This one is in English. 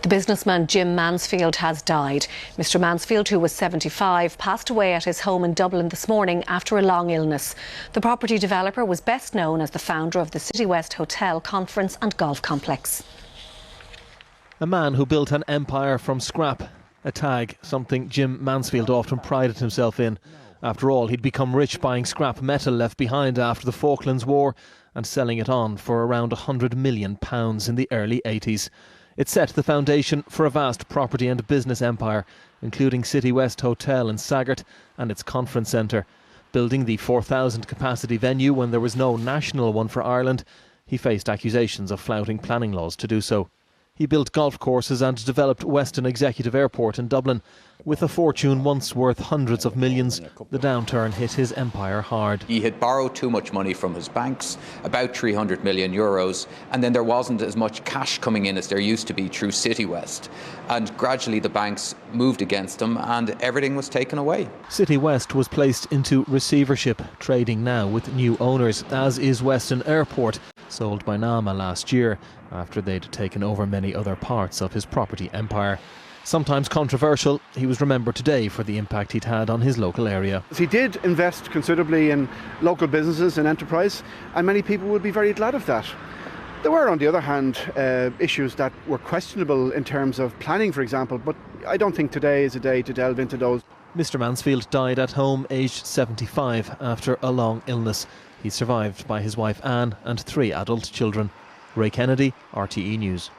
The businessman Jim Mansfield has died. Mr. Mansfield, who was 75, passed away at his home in Dublin this morning after a long illness. The property developer was best known as the founder of the City West Hotel, Conference and Golf Complex. A man who built an empire from scrap. A tag, something Jim Mansfield often prided himself in. After all, he'd become rich buying scrap metal left behind after the Falklands War and selling it on for around £100 million in the early 80s. It set the foundation for a vast property and business empire, including City West Hotel in Saggart and its conference centre. Building the 4,000 capacity venue when there was no national one for Ireland, he faced accusations of flouting planning laws to do so. He built golf courses and developed Weston Executive Airport in Dublin. With a fortune once worth hundreds of millions, the downturn hit his empire hard. He had borrowed too much money from his banks, about €300 million, and then there wasn't as much cash coming in as there used to be through City West. And gradually the banks moved against him and everything was taken away. City West was placed into receivership, trading now with new owners, as is Weston Airport, sold by Nama last year, after they'd taken over many other parts of his property empire. Sometimes controversial, he was remembered today for the impact he'd had on his local area. He did invest considerably in local businesses and enterprise, and many people would be very glad of that. There were, on the other hand, issues that were questionable in terms of planning, for example, but I don't think today is a day to delve into those. Mr. Mansfield died at home, aged 75, after a long illness. He's survived by his wife Anne and 3 adult children. Ray Kennedy, RTE News.